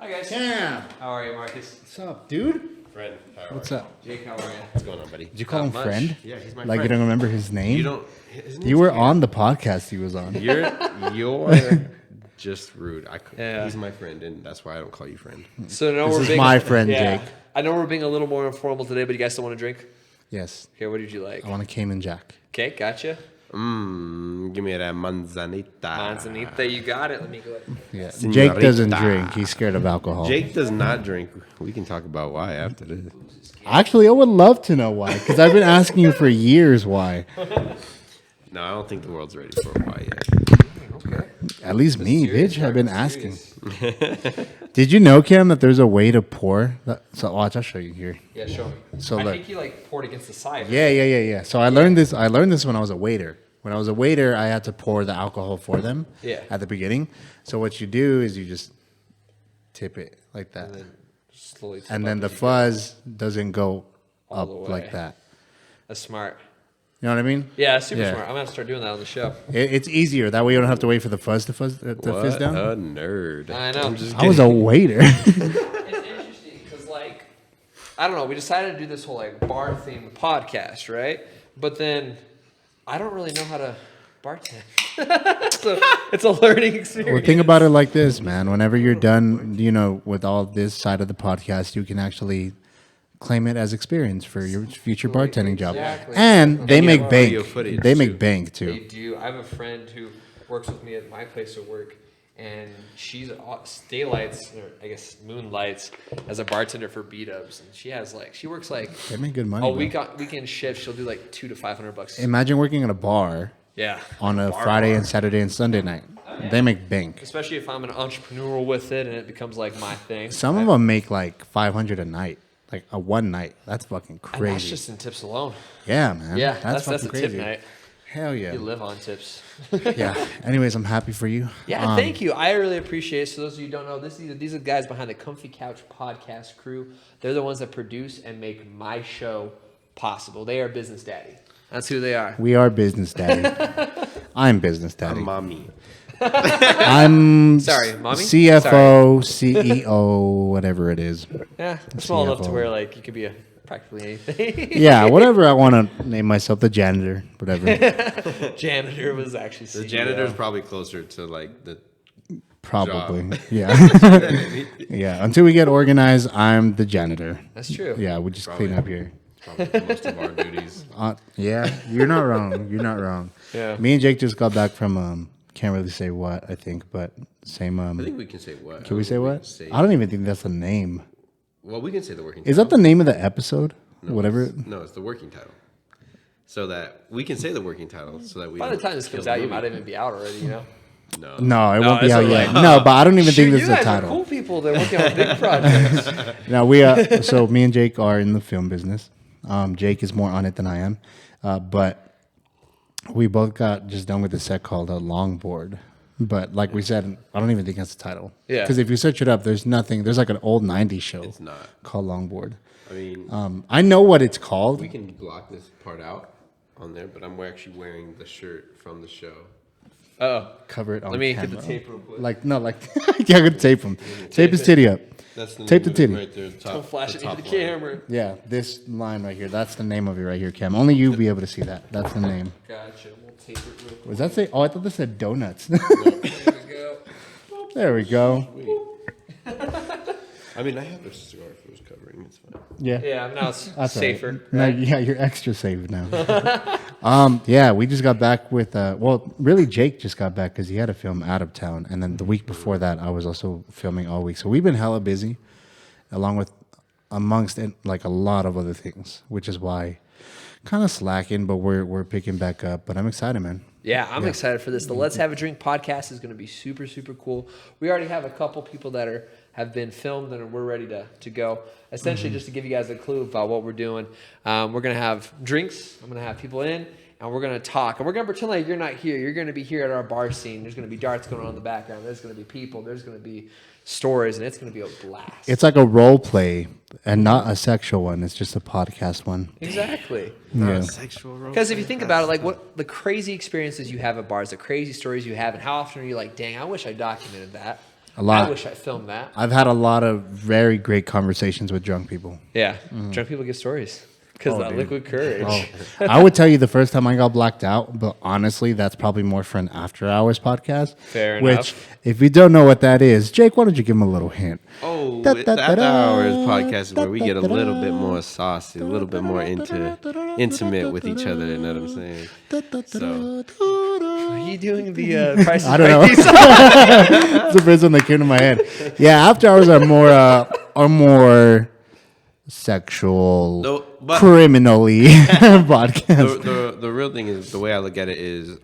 Hi guys. Cam. How are you, Marcus? What's up, dude? Friend. What's up? Jake, how are you? What's going on, buddy? Did you call Not him much. friend? Yeah, he's my Like friend. you don't remember his name? You don't. His name's You were Cam. on the podcast he was on. You're just rude. Yeah. He's my friend, and that's why I don't call you friend. So now This we're is being, my friend, yeah. Jake. I know we're being a little more informal today, but you guys still want to drink? Yes. Okay, what did you like? I want a Cayman Jack. Okay, gotcha. Give me that manzanita. Manzanita, you got it. Let me go. Yeah. Señorita. Jake doesn't drink. He's scared of alcohol. Jake does not drink. We can talk about why after this. Actually, I would love to know why, because I've been asking you for years why. No, I don't think the world's ready for a why yet. Okay. At least me, Serious, bitch. I've been serious. asking. Did you know, Cam, that there's a way to pour? So watch, I'll show you here. Yeah, show me. So I look. think you like poured against the side. Yeah. So I learned this. I learned this when I was a waiter. When I was a waiter, I had to pour the alcohol for them. Yeah. At the beginning. So what you do is you just tip it like that, And then slowly. tip and up then the as you go. fuzz doesn't go All up the way. like that. That's smart. You know what I mean? Yeah, super Yeah. smart. I'm gonna start doing that on the show. It's easier that way. You don't have to wait for the fuzz to fizz What down. a nerd. I know. I'm just I was a waiter. It's interesting because, like, I don't know. We decided to do this whole like bar themed podcast, right? But then I don't really know how to bartend, so it's a learning experience. Well, think about it like this, man. Whenever you're done, with all this side of the podcast, you can actually claim it as experience for your future bartending job. Exactly. And they you make have bank. audio footage, They too. make bank They too. do. I have a friend who works with me at my place of work, and she's daylights, or I guess moonlights, as a bartender for B-Dubs, and she works like They make good money. a bro. weekend shift. She'll do like $200 to $500. Imagine working at a bar Yeah, on a Bar. Friday and Saturday and Sunday night. They make bank. Especially if I'm an entrepreneur with it and it becomes like my thing. Some of them make like 500 a night, like a one night. That's fucking And that's crazy. just in tips alone. Yeah, man. Yeah, that's fucking a crazy. tip night. Hell yeah. You live on tips. Yeah. Anyways, I'm happy for you. Yeah, thank you. I really appreciate it. So those of you who don't know, these are the guys behind the Comfy Couch podcast crew. They're the ones that produce and make my show possible. They are Business Daddy. That's who they are. We are business daddy. I'm business daddy. mommy. I'm Sorry, mommy? CFO, CEO, whatever it is. Yeah, small enough to CFO. where like you could be practically anything. Yeah, whatever I want to name myself, the janitor, whatever. Janitor was actually The CEO. janitor's probably closer to like the. Probably. Job. Yeah. Yeah. Until we get organized, I'm the janitor. That's true. Yeah, we just Probably. clean up here. Probably most of our duties. Yeah, you're not wrong. You're not wrong. Yeah. Me and Jake just got back from can't really say what, I think, but same I think we can say what. can we say what? Say, I don't even think that's the name. well, we can say the working. Is that the name of the episode? No, Whatever. No, it's the working title. So that we can say the working title, so that we. By the don't time this kill comes the out, you movie. might even be out already, you know? No. No, it No, won't be it's out all yet. right. No, but I don't even think Shoot, this you is the guys title. are cool people. They're working on big projects. Now we so me and Jake are in the film business. Jake is more on it than I am, but we both got just done with the set called a longboard. But like we said, I don't even think that's the title. Yeah. Because if you search it up, there's nothing. There's like an old '90s show. It's not. Called Longboard. I mean, I know what it's called. we can block this part out on there, but I'm actually wearing the shirt from the show. Oh, Cover it on let me camera. get the tape real quick. Like yeah, I could tape him. Tape his titty up. That's the Tape name the of titty. it right there. The top, Don't flash the it into top the line. camera. Yeah, this line right here. That's the name of it right here, Cam. Only you be able to see that. That's the name. Gotcha. We'll tape it real quick. Was that say? Oh, I thought this said donuts. There we go. There we go. I mean, I have a cigar if it was covering. It's fine. Yeah. Yeah, now it's That's all safer. right. No, Right? yeah, you're extra safe now. Yeah, we just got back with. Well, really, Jake just got back because he had to film out of town, and then the week before that, I was also filming all week. So we've been hella busy, along with amongst it, like a lot of other things, which is why kind of slacking, but we're picking back up. But I'm excited, man. Yeah, I'm excited for this. The Let's Have a Drink podcast is going to be super, super cool. We already have a couple people that have been filmed and we're ready to go. Essentially, just to give you guys a clue about what we're doing, we're going to have drinks. I'm going to have people in, and we're going to talk. And we're going to pretend like you're not here. You're going to be here at our bar scene. There's going to be darts going on in the background. There's going to be people. There's going to be stories, and it's going to be a blast. It's like a role play, and not a sexual one. It's just a podcast one. Exactly. Yeah. Sexual role. Because if you think about it, like what the crazy experiences you have at bars, the crazy stories you have, and how often are you like, dang, I wish I documented that. A lot. I wish I filmed that. I've had a lot of very great conversations with drunk people. Yeah, drunk people get stories because that dude. liquid courage. Oh, I would tell you the first time I got blacked out, but honestly, that's probably more for an after hours podcast. Fair Which, enough. if you don't know what that is, Jake, why don't you give him a little hint? Oh, Da, the da, da, After da, Hours podcast is where we da, get a da, da, little bit more saucy, a little bit more intimate with each other. You know what I'm saying? So Are you doing the Price is I don't Right know. piece? It's the first one that came to my head. Yeah, after hours are more sexual, No, but- criminally podcast. the real thing is, the way I look at it is,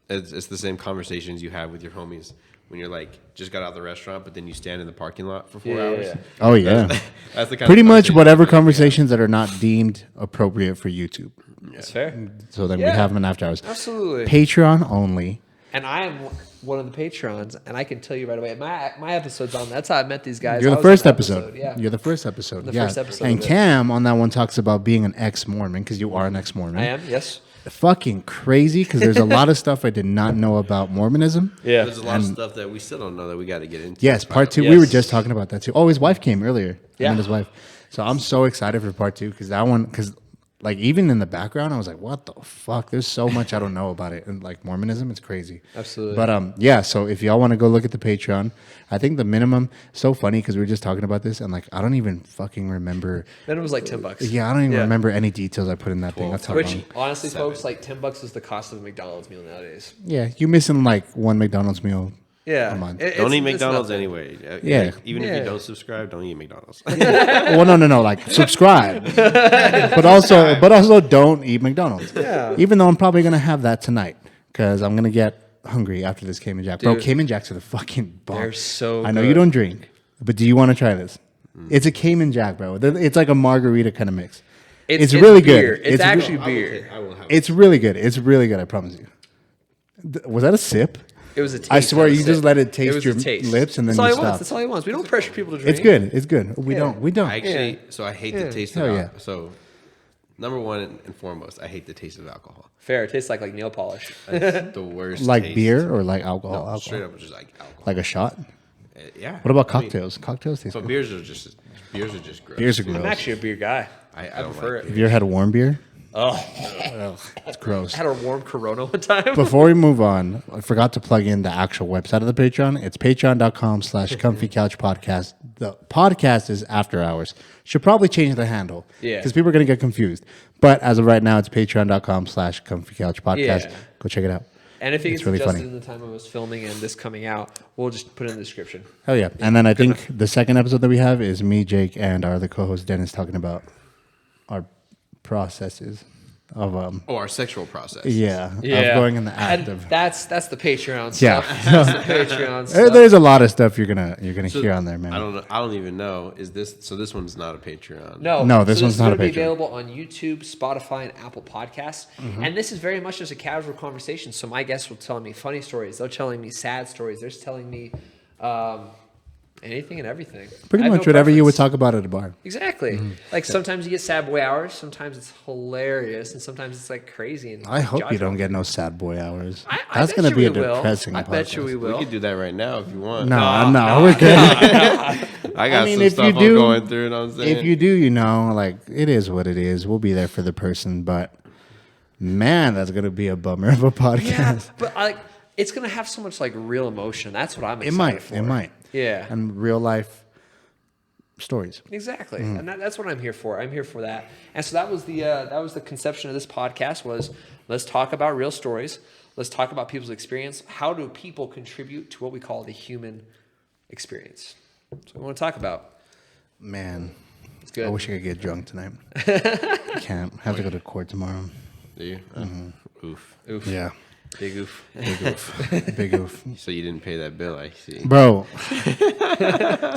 it's the same conversations you have with your homies when you're like just got out of the restaurant, but then you stand in the parking lot for 4 hours. Yeah. Oh yeah, That's the kind pretty of much conversation whatever I feel like, conversations that are not deemed appropriate for YouTube. That's fair. So then we Yeah. have them in after hours. Absolutely. Patreon only. And I am one of the patrons, and I can tell you right away. My episode's on. That's how I met these guys. You're I the was on first the episode. Yeah. You're the first episode. The yeah. first episode And of it. Cam on that one talks about being an ex-Mormon because you are an ex-Mormon. I am. Yes. Fucking crazy because there's a lot of stuff I did not know about Mormonism. Yeah. There's a lot of stuff that we still don't know that we got to get into. Yes, part two. Yes. We were just talking about that too. Oh, his wife came earlier. Yeah. And his wife. So I'm so excited for part two because that one, because like even in the background, I was like, what the fuck? There's so much I don't know about it. And like Mormonism, it's crazy. Absolutely. But yeah, so if y'all want to go look at the Patreon, I think the minimum, so funny because we were just talking about this and like I don't even fucking remember. Then it was like $10. Yeah, I don't even Yeah. remember any details I put in that thing. That's how Which long. honestly, folks, like $10 is the cost of a McDonald's meal nowadays. Yeah, you missing like one McDonald's meal Yeah. a month. Don't eat it's McDonald's nothing. anyway. Yeah. Like, even if Yeah. you don't subscribe, don't eat McDonald's. Well, no, like subscribe, but also don't eat McDonald's. Yeah. Even though I'm probably gonna have that tonight because I'm gonna get hungry after this Cayman Jack. Bro, Dude. Cayman Jacks are the fucking bomb. They're so I know good. you don't drink, but do you want to try this? It's a Cayman Jack, bro. It's like a margarita kind of mix. It's really beer. good. It's re- actually beer. I will have It's really good. It's really good. I promise you. Was that a sip? It was a taste. I swear not a you just sip. let it It taste was your a taste. lips and then That's all you he wants. stop. That's all he wants. We don't pressure people to drink. It's good. It's good. We Yeah. don't. We don't. I actually, Yeah. so I hate Yeah. the taste Hell of yeah. alcohol. So, number one and foremost, I hate the taste of alcohol. Fair. It tastes like nail polish. That's the worst. Like taste. beer or like alcohol? No, alcohol. straight up, just like alcohol. Like a shot? Yeah. What about I mean, cocktails? Cocktails taste but good. beers are just gross. Beers are too. gross. I'm actually a beer guy. I I don't prefer like it. Have you ever had a warm beer? Oh, It's gross. I had a warm Corona one time. Before we move on, I forgot to plug in the actual website of the Patreon. It's patreon.com/comfy couch podcast. The podcast is after hours. Should probably change the handle. Yeah. Because people are going to get confused. But as of right now, it's patreon.com/comfy couch podcast. Yeah. Go check it out. And if it It's gets really adjusted funny. in the time of us filming and this coming out, we'll just put it in the description. Hell yeah. And then I think the second episode that we have is me, Jake, and our other co-host Dennis talking about our processes of our sexual process. of going in the act And of that's the Patreon Yeah. stuff. That's the Patreon stuff. There's a lot of stuff you're gonna hear on there, man. I don't know. I don't even know. Is this so? This one's not a Patreon. No, this one's is not a gonna be Patreon. available on YouTube, Spotify, and Apple Podcasts. And this is very much just a casual conversation. So my guests will tell me funny stories. They're telling me sad stories. They're telling me anything and everything. Pretty I have much no whatever you would preference. talk about at a bar. Exactly. Like sometimes you get sad boy hours. Sometimes it's hilarious, and sometimes it's like crazy. And I hope you jaw-dropping. don't get no sad boy hours. I That's bet gonna you be a we will. depressing I bet you we podcast. We will. could do that right now if you want. No, we're good. I got mean, some if stuff you I'm do- going through. You know what I'm saying? If you do, you know, like it is what it is. We'll be there for the person, but man, that's gonna be a bummer of a podcast. Yeah, but it's gonna have so much like real emotion. That's what I'm It excited might. for. It might. Yeah. And real life stories. Exactly, Mm-hmm. and that's what I'm here for. I'm here for that, and so that was the conception of this podcast. Was let's talk about real stories. Let's talk about people's experience. How do people contribute to what we call the human experience? That's what we want to talk about. Man, It's good. I wish I could get drunk tonight. Can't. Have to go to court tomorrow. Do you? Oof. Oof. Yeah. Big oof. Big oof. Big oof. So you didn't pay that bill, I see. Bro.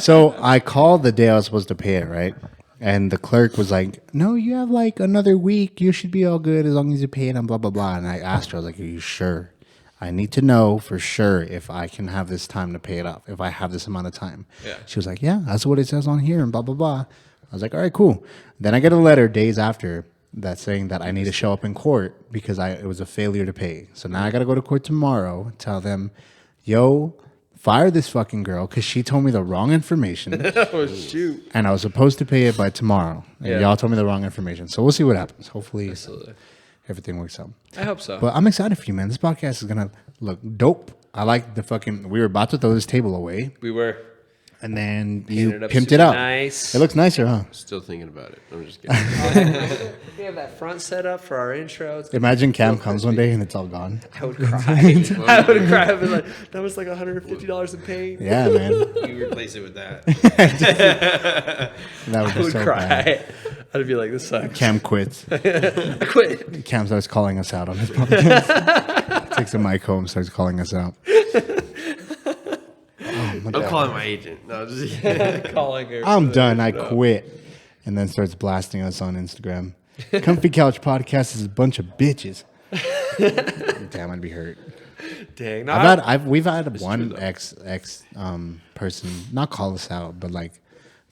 So I called the day I was supposed to pay it, right? And the clerk was like, no, you have like another week. You should be all good as long as you pay it and blah, blah, blah. And I asked her, I was like, are you sure? I need to know for sure if I can have this time to pay it off, if I have this amount of time. Yeah. She was like, yeah, that's what it says on here and blah, blah, blah. I was like, all right, cool. Then I get a letter days after that's saying that I need to show up in court because it was a failure to pay. So now I got to go to court tomorrow, tell them, yo, fire this fucking girl because she told me the wrong information. Oh shoot! And I was supposed to pay it by tomorrow. And y'all told me the wrong information. So we'll see what happens. Hopefully everything works out. I hope so. But I'm excited for you, man. This podcast is going to look dope. I like the fucking... We were about to throw this table away. We were. And then you Painted up pimped it super up. nice. It looks nicer, huh? Still thinking about it. I'm just kidding. We have that front set up for our intro. It's Imagine Cam comes one day and it's all gone. I would cry. I would cry. I'd be like, that was like $150 in paint. Yeah, man. You replace it with that. That would I be would so cry. bad. I'd be like, this sucks. Cam quits. I quit. Cam starts calling us out on his podcast. Takes the mic home, starts calling us out. I'm calling my agent. No, just Calling her. I'm done. I quit. And then starts blasting us on Instagram. Comfy Couch Podcast is a bunch of bitches. Damn, I'd be hurt. Dang. No, We've had one ex person not call us out, but like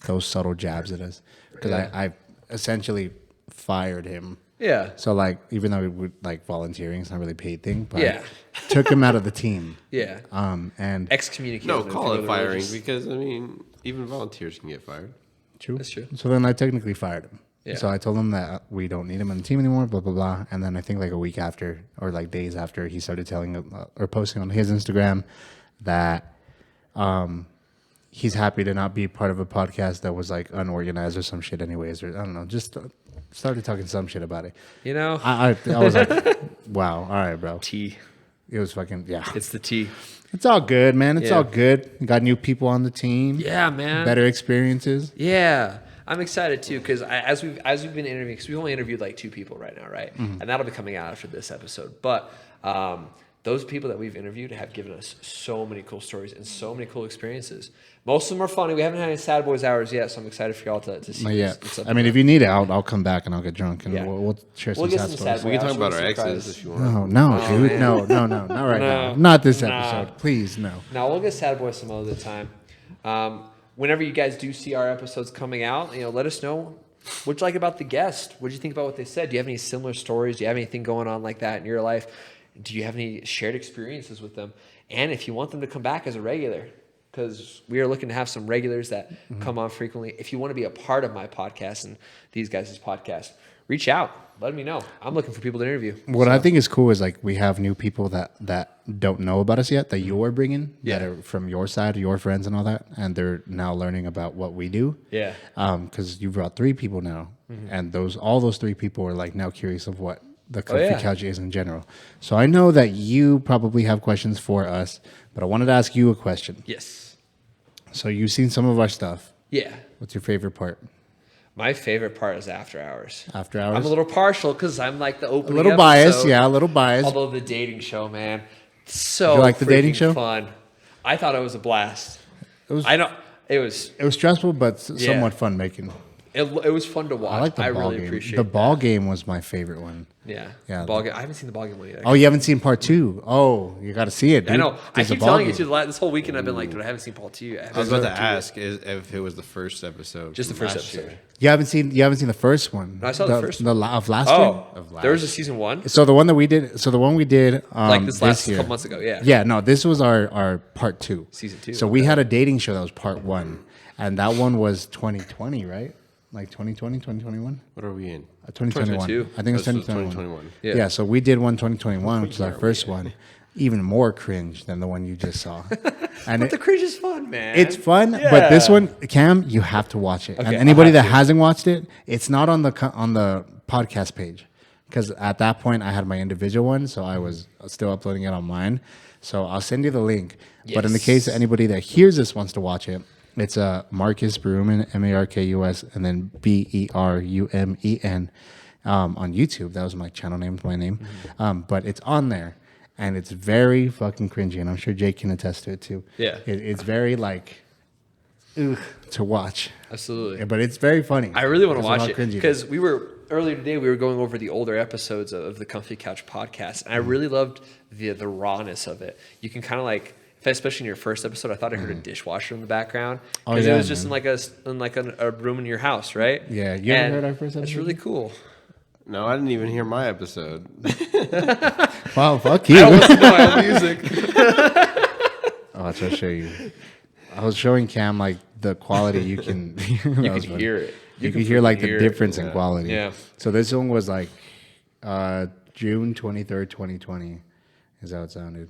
those subtle jabs at us because I essentially fired him. yeah. So like even though we would like volunteering, it's not really a paid thing, but Yeah. took him out of the team. Yeah. And Excommunicated. no, him call from it the firing religious- because I mean, even volunteers can get fired. true. That's true. So then I technically fired him. Yeah. So I told him that we don't need him on the team anymore, blah, blah, blah. And then I think like a week after or like days after, he started telling or posting on his Instagram that he's happy to not be part of a podcast that was like unorganized or some shit anyways. Or I don't know, just started talking some shit about it. You know? I was like, wow, all right, bro. Tea. It was fucking, yeah. It's the tea. It's all good, man. It's Yeah. all good. Got new people on the team. Yeah, man. Better experiences. Yeah. I'm excited too because as we've been interviewing, because we've only interviewed like 2 people right now, right? Mm-hmm. And that'll be coming out after this episode. But those people that we've interviewed have given us so many cool stories and so many cool experiences. Most of them are funny. We haven't had any sad boys hours yet, so I'm excited for y'all to see. Not yet. what's up I mean, with if you need it, I'll come back and I'll get drunk and Yeah. we'll share some We'll get sad some stories. sad We can boys. talk about our Some exes surprises. if you want. No, dude. man. No, not right No. now. Not this Nah. episode. Please, no. Now we'll get sad boys some other time. Whenever you guys do see our episodes coming out, let us know what you like about the guest. What do you think about what they said? Do you have any similar stories? Do you have anything going on like that in your life? Do you have any shared experiences with them? And if you want them to come back as a regular, because we are looking to have some regulars that come on frequently. If you want to be a part of my podcast and these guys' podcast, reach out. Let me know. I'm looking for people to interview. What I think is cool is like we have new people that don't know about us yet that you're bringing that are from your side, your friends and all that, and they're now learning about what we do. Yeah. Because you brought 3 people now, and all those 3 people are like now curious of what the Comfy yeah. Couch is in general. So I know that you probably have questions for us, but I wanted to ask you a question. Yes. So you've seen some of our stuff. Yeah. What's your favorite part? My favorite part is After Hours. After Hours? I'm a little partial because I'm like the opening. A little episode. biased, yeah, a little biased. Although the dating show, man, so You like the dating freaking show? Fun. I thought it was a blast. It was I know it was. It was stressful, but Yeah. somewhat fun making. It was fun to watch. I like the ball really game. appreciate The that. ball game was my favorite one. Yeah. Yeah. The ball game. I haven't seen the ball game one yet. Oh, you haven't seen part 2? Oh, you got to see it, dude. I know. I There's a keep ball telling you game. too. This whole weekend I've been like, dude, I haven't seen Paul 2 yet. I was about to ask if it was the first episode. Just the from first last episode. year. You haven't seen the first one. No, I saw the first of last year. Oh, Of last- there was a season 1. So the one we did Like this last year. couple months ago. Yeah. Yeah, no, this was our part 2. Season 2, So we had a dating show that was part 1, and that one was 2020, right? Like 2020, 2021? What are we in? 2021. 2022. I think it's This was 2021. 2021. Yeah. Yeah, so we did one 2021, which is our first one. Even more cringe than the one you just saw. And But the cringe is fun, man. it's fun, Yeah. but this one, Cam, you have to watch it. Okay, And I'll anybody have that to. hasn't watched it, it's not on the podcast page, because at that point I had my individual one, so I was still uploading it on mine. So I'll send you the link. But in the Yes. case that anybody that hears this wants to watch it, it's Marcus Brumen, Markus, and then Berumen on YouTube. That was my channel name, my name. But it's on there. And it's very fucking cringy, and I'm sure Jake can attest to it too. Yeah. It's very like, ugh, to watch. Absolutely. Yeah, but it's very funny. I really want to Because of watch how it cringy because earlier today we were going over the older episodes of the Comfy Couch podcast, and I really loved the rawness of it. You can kind of like, especially in your first episode, I thought I heard a dishwasher in the background Oh, because yeah, it was just man. in like a room in your house, right? Yeah, you ever And heard our first That's episode? really cool. No, I didn't even hear my episode. Wow, fuck you. I don't listen to my own music. Oh, Watch, I'll show you. I was showing Cam like the quality you can. You can hear it. You can hear like the hear it. difference in quality. Yeah. So this one was like June 23rd, 2020 is how it sounded.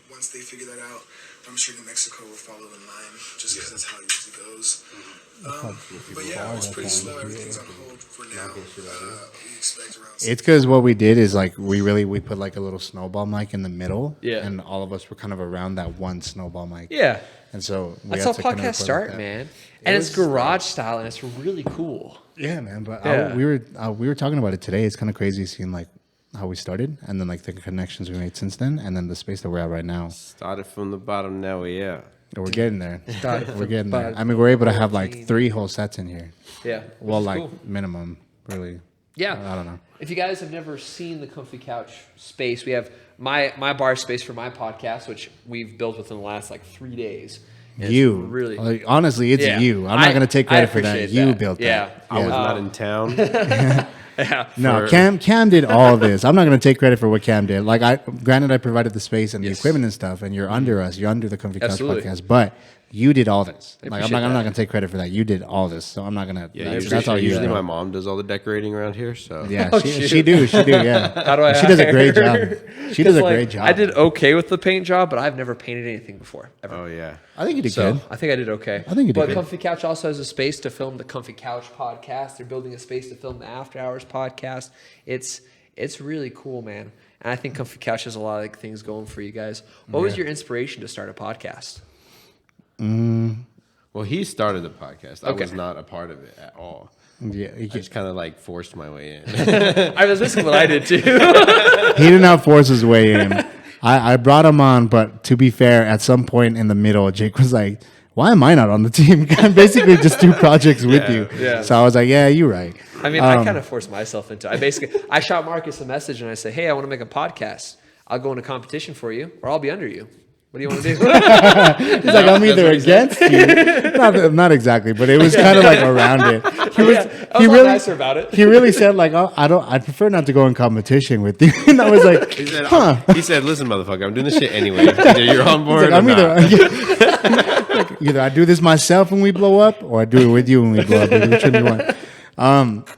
Once they figure that out, I'm sure New Mexico will follow in line, just because that's how it usually goes. But yeah, it was pretty slow. Everything's on hold for now. We expect around. It's because what we did is like we put like a little snowball mic in the middle, Yeah. and all of us were kind of around that one snowball mic. Yeah. And so That's how podcasts start, man. And it's garage style, and it's really cool. Yeah, man. But Yeah. we were talking about it today. It's kind of crazy seeing like how we started, and then like the connections we made since then, and then the space that we're at right now. Started from the bottom, now we're here. And we're getting there. We're getting there. bottom. I mean, we're able to have like 3 whole sets in here. Yeah. Well, which is like cool. minimum, really. Yeah. I don't know. If you guys have never seen the Comfy Couch space, we have my bar space for my podcast, which we've built within the last like 3 days. And it's You really like, honestly, it's Yeah. you. I'm not going to take credit for that. appreciate You built that. Yeah. I was not in town. Yeah. No, for- Cam did all of this. I'm not going to take credit for what Cam did. Like granted, I provided the space and the Yes. equipment and stuff, and you're under us. You're under the Comfy Couch Absolutely. podcast, but you did all this. Like I'm appreciate not that. going to take credit for that. You did all this, so I'm not going to. Yeah, that's all you. usually did. my mom does all the decorating around here, so Yeah, Oh, she shoot. do. Yeah. How do I She does a great job. hire? She does a 'Cause, like, great job. I did okay with the paint job, but I've never painted anything before, ever. Oh yeah. I think you did So good. I think I did okay. I think you did But good. Comfy Couch also has a space to film the Comfy Couch podcast. They're building a space to film the After Hours podcast. It's really cool, man. And I think Comfy Couch has a lot of like, things going for you guys. What was your inspiration to start a podcast? Well, he started the podcast. I Okay. was not a part of it at all. Yeah, I just kind of like forced my way in. I was basically what I did too. he did not force his way in. I brought him on, but to be fair, at some point in the middle, Jake was like, "Why am I not on the team? I'm basically just do projects with you." yeah. So I was like, "Yeah, you're right." I mean, I kind of forced myself into it. I shot Marcus a message and I said, hey, I want to make a podcast. I'll go into competition for you or I'll be under you. What do you want to do? He's like, "I'm either against you." Not exactly, but it was kind of like around it. He was. I was a lot nicer about it. He really said like, "Oh, I prefer not to go in competition with you." And I was like, He said, "Huh." he said, "Listen, motherfucker, I'm doing this shit anyway. Either you're on board Like, or I'm not." either I do this myself when we blow up, or I do it with you when we blow up. Which one do you want?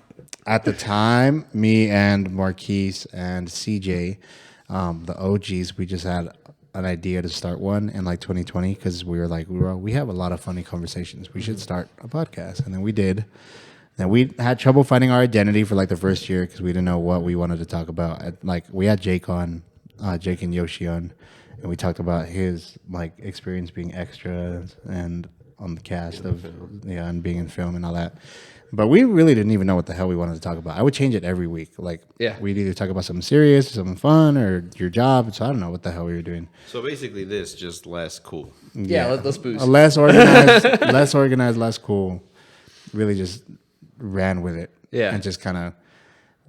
At the time, me and Marquise and CJ, the OGs, we just had an idea to start one in like 2020 because we were like, we have a lot of funny conversations. We should start a podcast, and then we did. And we had trouble finding our identity for like the first year because we didn't know what we wanted to talk about. Like we had Jake on, Jake and Yoshi on, and we talked about his like experience being extra and on the cast of and being in film and all that. But we really didn't even know what the hell we wanted to talk about. I would change it every week. Like we'd either talk about something serious, something fun, or your job. So I don't know what the hell we were doing. So basically, this just less cool. Yeah, let's boost. Less organized, less cool. Really just ran with it. Yeah. And just kind of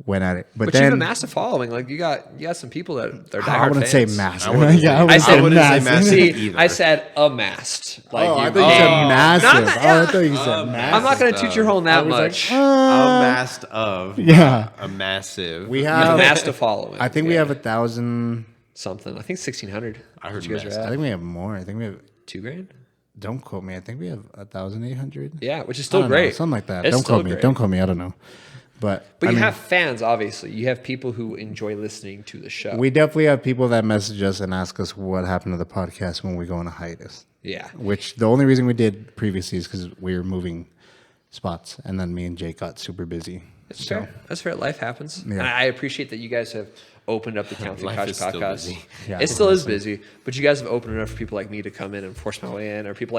went at it. But But you have a then massive following. Like you got some people that are diehard I wouldn't fans. say massive. I wouldn't say- yeah, I I wouldn't said- say wouldn't say massive. massive. See, either. I said amassed. Like Oh, I you, thought you said massive. Not- I thought you said massive. I'm not going to toot your horn that was like, much. A massed of. Yeah. A massive. We You have have. amassed a following. I think we have 1,000. something. I think 1,600. I heard you guys massed. are I at. think we have more. I think we have. $2,000. Don't quote me. I think we have 1,800. Yeah, which is I still don't know, great. something like that. It's Don't still quote me. great. Don't quote me. I don't know. But But I you mean, have fans, obviously. You have people who enjoy listening to the show. we definitely have people that message us and ask us what happened to the podcast when we go on a hiatus. yeah. Which the only reason we did previously is because we were moving spots, and then me and Jake got super busy. It's fair. That's fair. Life happens. Yeah. And I appreciate that you guys have opened up the Comfy Life Couch is still podcast. busy. Yeah, it still is busy, but you guys have opened it up for people like me to come in and force my way in, or people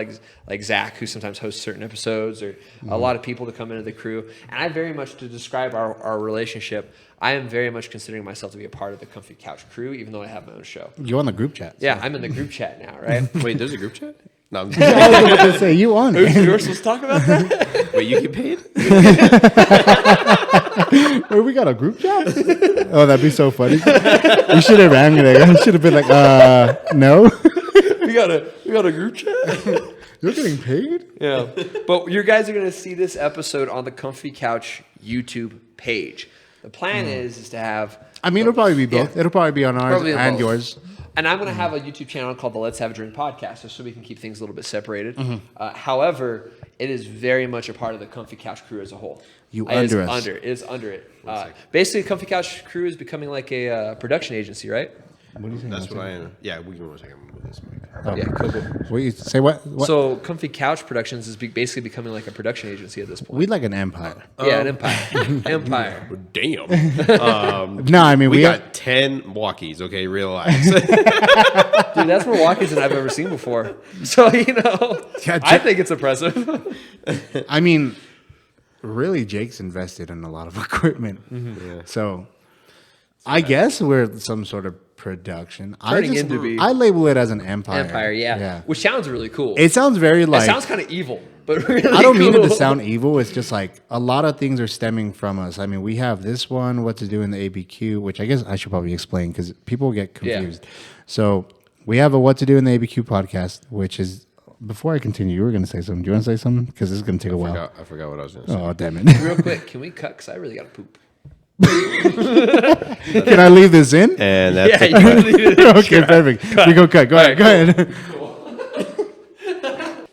like Zach, who sometimes hosts certain episodes, or a lot of people to come into the crew. And I very much, to describe our relationship, I am very much considering myself to be a part of the Comfy Couch crew, even though I have my own show. You on the group chat? Yeah, I'm in the group chat now, right? Wait, there's a group chat? No, I'm I was about to say you on it. You were supposed to talk about that? Wait, you get paid? Wait, we got a group chat? Oh, that'd be so funny. We should have rang it. I should have been like, no. we got a group chat. You're getting paid? Yeah. But you guys are going to see this episode on the Comfy Couch YouTube page. The plan is to have I mean, it'll probably be both. Yeah. It'll probably be on ours Probably on and both. yours. And I'm going to have a YouTube channel called the Let's Have a Drink podcast, just so we can keep things a little bit separated. Mm-hmm. However, it is very much a part of the Comfy Couch crew as a whole. You It is under us. It is under it. Basically, Comfy Couch crew is becoming like a production agency, right? What do you think? That's what I am. Yeah, we can 1 second move this mic. Yeah, cool, cool. What you say? What? So Comfy Couch Productions is basically becoming like a production agency at this point. We'd like an empire. Yeah, an empire. Empire. Damn. No, I mean we we got 10 walkies. Okay, relax. Dude, that's more walkies than I've ever seen before. So, Yeah, I think it's impressive. I mean, really, Jake's invested in a lot of equipment. Yeah. So, I guess we're some sort of production. Turning into be- I label it as an empire. Empire, yeah. Which sounds really cool. It sounds very like. It sounds kind of evil, but really I don't mean it to cool. sound evil. It's just like a lot of things are stemming from us. I mean, we have this one, what to do in the ABQ, which I guess I should probably explain because people get confused. So we have a what to do in the ABQ podcast, which is, before I continue, you were going to say something. Do you want to say something? Because this is going to take a while. I forgot what I was going to say. Oh, damn it. Real quick, can we cut? Because I really got to poop. Can I leave this in? And that's Yeah, you can leave it in. Okay, perfect. We go cut. Go ahead. Go ahead.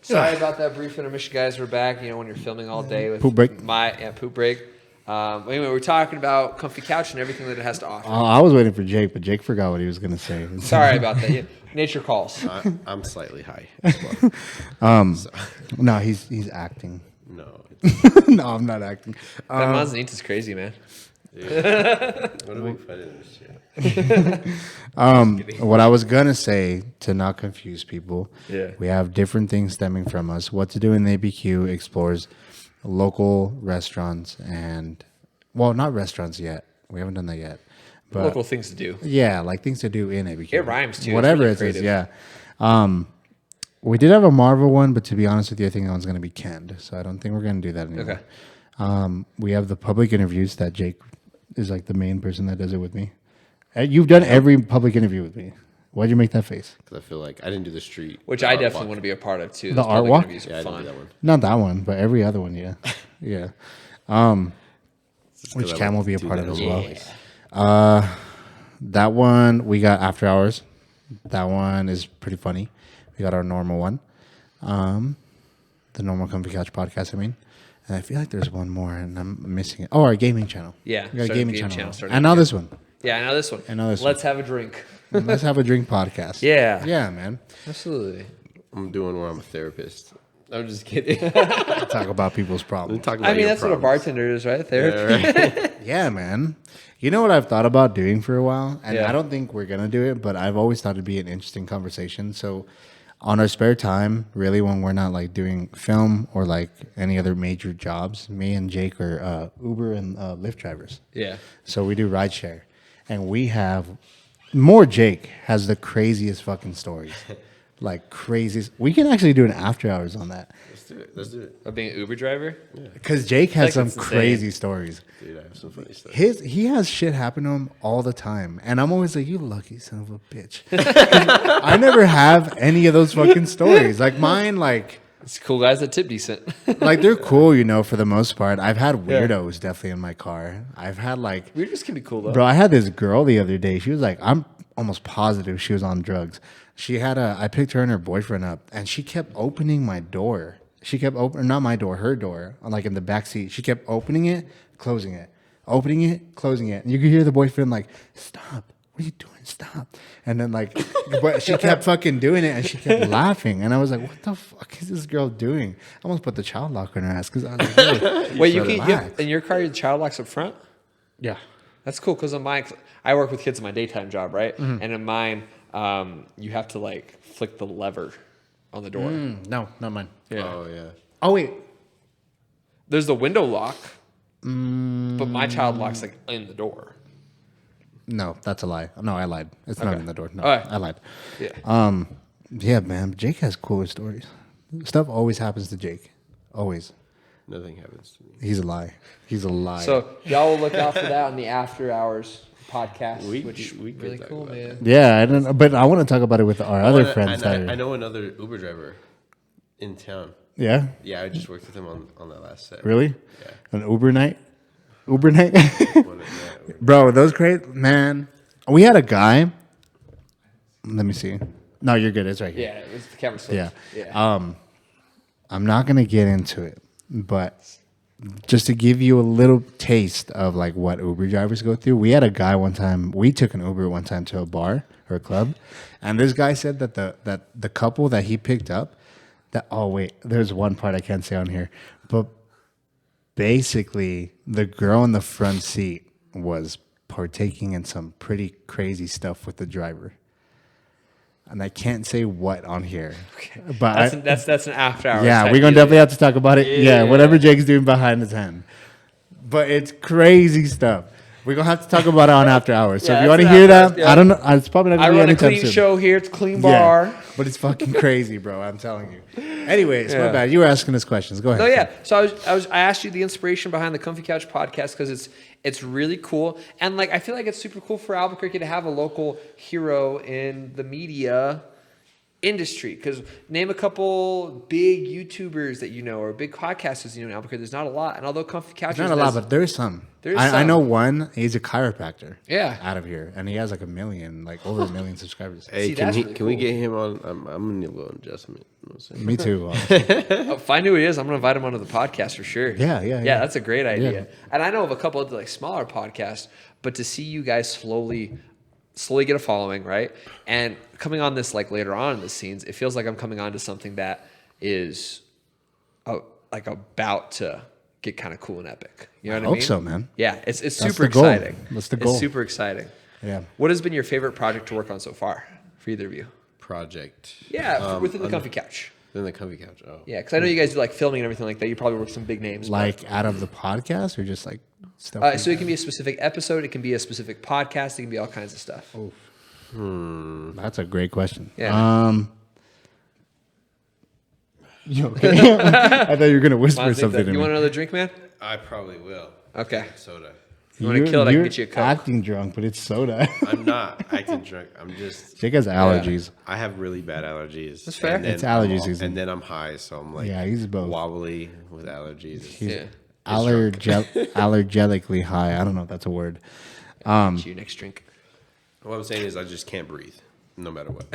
Sorry about that brief intermission, guys. We're back. When you're filming all day with Poop break. Poop break. Anyway, we're talking about Comfy Couch and everything that it has to offer. I was waiting for Jake, but Jake forgot what he was going to say. Sorry about that. Yeah, nature calls. I'm slightly high as well. No, he's acting. No. No, I'm not acting. That Mazanita's crazy, man. What a big fun of this shit. What I was gonna say, to not confuse people, Yeah. we have different things stemming from us. What to do in the ABQ explores local restaurants and, well, not restaurants yet. We haven't done that yet. But Local things to do. yeah, like things to do in ABQ. It rhymes, too. It's Whatever really it is, creative. yeah. We did have a Marvel one, but to be honest with you, I think that one's gonna be canned. So I don't think we're gonna do that anymore. Okay. We have the public interviews that Jake is like the main person that does it with me. You've done every public interview with me. Why'd you make that face? Because I feel like I didn't do the street. Which I definitely want to be a part of, too. The Those art public walk? interviews are Yeah, I didn't fun. do that one. Not that one, but every other one, yeah. Yeah. Which 'cause I Cam like will be a to do part that of as on well. Yeah. That one, we got After Hours. That one is pretty funny. We got our normal one. The normal Comfy Couch podcast, I mean. And I feel like there's one more and I'm missing it. Oh, our gaming channel. Yeah, We got a started gaming game channel. channel, started And now this one. Yeah, I know this one. I know this one. Let's have a drink. Let's have a drink podcast. Yeah. Yeah, man. Absolutely. I'm doing where I'm a therapist. I'm just kidding. Talk about people's problems. Talk about I mean, your that's what a problems. bartender is, right? There. Yeah, right. Yeah, man. You know what I've thought about doing for a while? And Yeah. I don't think we're going to do it, but I've always thought it'd be an interesting conversation. So on our spare time, really when we're not like doing film or like any other major jobs, me and Jake are Uber and Lyft drivers. Yeah. So we do rideshare. And we have more Jake has the craziest fucking stories. Like craziest. We can actually do an after hours on that. Let's do it. Let's do it. Of being an Uber driver? Because Jake has Like, some it's insane. crazy stories. Dude, I have some funny stuff. He has shit happen to him all the time, and I'm always like, "You lucky son of a bitch." I never have any of those fucking stories. Like mine, like It's cool guys that tip decent. they're cool, for the most part. I've had weirdos definitely in my car. I've had like, Weirdness can be cool, though. bro, I had this girl the other day. She was like, I'm almost positive she was on drugs. She had I picked her and her boyfriend up, and she kept opening my door. She kept not my door, her door, like in the back seat. She kept opening it, closing it, opening it, closing it. And you could hear the boyfriend like, "Stop! What are you doing? Stop!" And then like, but she kept fucking doing it, and she kept laughing. And I was like, "What the fuck is this girl doing?" I almost put the child lock on her ass because I was like, "Hey, Wait, you can relax." in your car, your child locks up front? Yeah. That's cool because in mine, I work with kids in my daytime job, right? Mm-hmm. And in mine, you have to like flick the lever on the door. No, not mine. Yeah. Oh, yeah. Oh wait, There's the window lock, but my child locks like in the door. no, that's a lie. No, I lied. It's not Okay. in the door. No, All right. I lied. Yeah. Yeah, man. Jake has cooler stories. Stuff always happens to Jake. Always. Nothing happens to me. He's a lie. He's a lie. So y'all will look out for that on the After Hours podcast, We which could really talk cool, about man. yeah, I don't know, but I want to talk about it with our other friends. I that are, know another Uber driver in town. yeah, Yeah, I just worked with him on that last set. really? Yeah. An Uber night? Uber night. Bro, those crazy, man. We had a guy. Let me see. No, you're good. It's right here. Yeah, it was the camera Yeah. slipped. I'm not gonna get into it, but just to give you a little taste of like what Uber drivers go through, we had a guy one time. We took an Uber one time to a bar or a club, and this guy said that the couple that he picked up, there's one part I can't say on here, but basically the girl in the front seat was partaking in some pretty crazy stuff with the driver. And I can't say what on here, but That's an after hours. yeah, type we're gonna deal. definitely have to talk about it. Yeah, whatever Jake's doing behind his hand, but it's crazy stuff. We're gonna have to talk about it on after hours. So Yeah, if you want to that's hear an that, after hours, yeah. I don't know. It's probably not I gonna be run a anytime clean soon. show here. It's a clean bar. Yeah, but it's fucking crazy, bro. I'm telling you. Anyways, my bad. You were asking us questions. Go ahead. No, yeah. So I asked you the inspiration behind the Comfy Couch podcast because it's really cool, and like I feel like it's super cool for Albuquerque to have a local hero in the media industry. Because name a couple big YouTubers that you know or big podcasters you know in Albuquerque. There's not a lot, and although Comfy Couch Not a lot, but there's some. There's I some. know one. He's a chiropractor. Yeah. Out of here, and he has like over 1 million subscribers. Hey, See, can that's he? really Can we cool. get him on? I'm gonna need a little adjustment. You know what I'm saying? Me too. honestly. if I knew who he is, I'm gonna invite him onto the podcast for sure. Yeah. That's a great idea. Yeah. And I know of a couple of like smaller podcasts, but to see you guys slowly get a following, right? And coming on this like later on in the scenes, it feels like I'm coming on to something that is like about to get kind of cool and epic. You know what I mean? Hope so, man. Yeah, it's That's super the goal. exciting. That's the goal. It's super exciting. Yeah. What has been your favorite project to work on so far for either of you? Project. Yeah, within the Comfy Couch. Then the comfy couch. Oh. Yeah, because I know you guys do like filming and everything like that. You probably work with some big names. but- Like out of the podcast or just like stuff. so it can be a specific episode. It can be a specific podcast. It can be all kinds of stuff. That's a great question. Yeah. You okay? I thought you were gonna whisper Honestly, something to you me. want another drink, man? I probably will. Okay. Soda. You want to kill it? I can You're get you a Coke. acting drunk, but it's soda. I'm not acting drunk. I'm just. Jake has allergies. I have really bad allergies. That's fair. And then It's allergy I'm all- season. And then I'm high, so I'm like Yeah, he's both. wobbly with allergies. Yeah. Allergetically high. I don't know if that's a word. Get you next drink. What I'm saying is I just can't breathe, no matter what.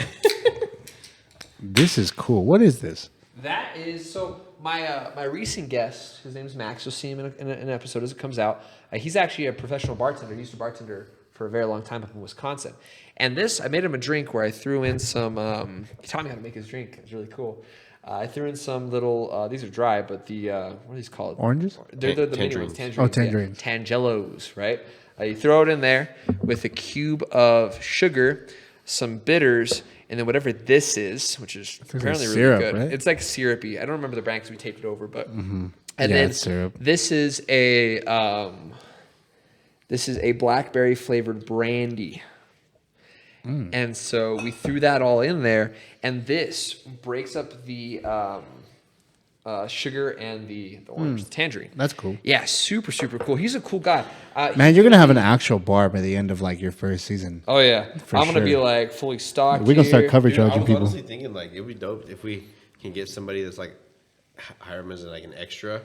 This is cool. What is this? That is so. My recent guest, his name's Max. You'll see him in an episode as it comes out. He's actually a professional bartender. He used to bartender for a very long time up in Wisconsin. And this, I made him a drink where I threw in some. He taught me how to make his drink. It's really cool. I threw in some little. These are dry, but the what are these called? Oranges? They're the mini ones. Tangerines. Tangerines. Oh, tangerines. Yeah. Tangelos, right? You throw it in there with a cube of sugar, some bitters, and then whatever this is, which is like apparently syrup, really good. right? It's like syrupy. I don't remember the brand because we taped it over, but and Yeah, then it's syrup. this is a blackberry flavored brandy. And so we threw that all in there, and this breaks up the sugar and the orange, the tangerine. That's cool. Yeah, super, super cool. He's a cool guy. Man, you're gonna have an actual bar by the end of like your first season. Oh yeah, For I'm gonna be sure. like fully stocked. We're gonna start here. cover Dude, I charging was people. honestly thinking like it'd be dope if we can get somebody that's like hire them as like an extra,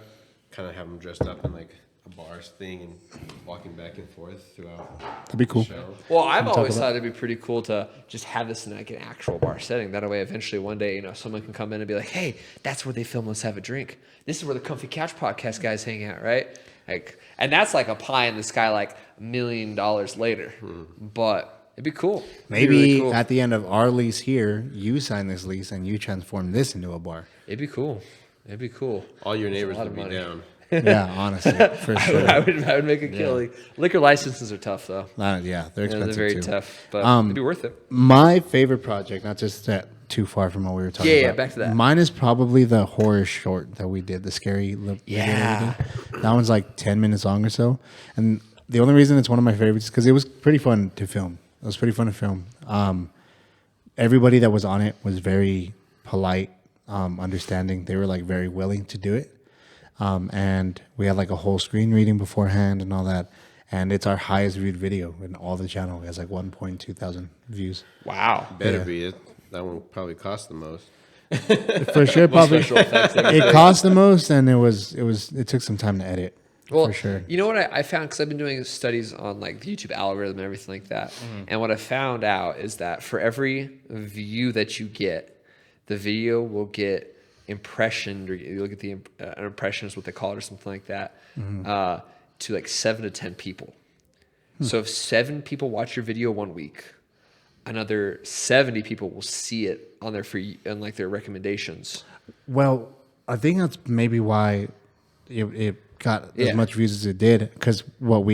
kind of have them dressed up in like a bars thing and walking back and forth throughout. That'd be cool. the show. Well, I've talk always about- thought it'd be pretty cool to just have this in like an actual bar setting. That way, eventually, one day, someone can come in and be like, "Hey, that's where they film Let's Have a Drink. This is where the Comfy Couch podcast guys hang out, right?" Like, and that's like a pie in the sky, like $1 million later. But it'd be cool. It'd be Maybe really cool. at the end of our lease here, you sign this lease and you transform this into a bar. It'd be cool. It'd be cool. All your neighbors lot would of be money. down. Yeah, honestly, for sure. I would make a killing. Liquor licenses are tough though. Yeah, they're Yeah, expensive they're very too. tough, but it'd be worth it. My favorite project, not just that too far from what we were talking Yeah, about. yeah, back to that. Mine is probably the horror short that we did, the scary video that we Yeah. did. That one's like 10 minutes long or so. And the only reason it's one of my favorites is because it was pretty fun to film. It was pretty fun to film. Everybody that was on it was very polite, understanding. They were like very willing to do it. And we had like a whole screen reading beforehand and all that. And it's our highest viewed video in all the channel. It has like 1.2 thousand views. Wow. Better Yeah. be it. That one probably cost the most. For sure, probably. Special effects. It cost the most, and it took some time to edit. Well, for sure. you know what I found, because I've been doing studies on like the YouTube algorithm and everything like that, and what I found out is that for every view that you get, the video will get impressioned, or you look at the an impression is what they call it, or something like that, to like 7 to 10 people. So if 7 people watch your video 1 week, another 70 people will see it on their free and like their recommendations. Well, I think that's maybe why it got as Yeah. much views as it did. Because what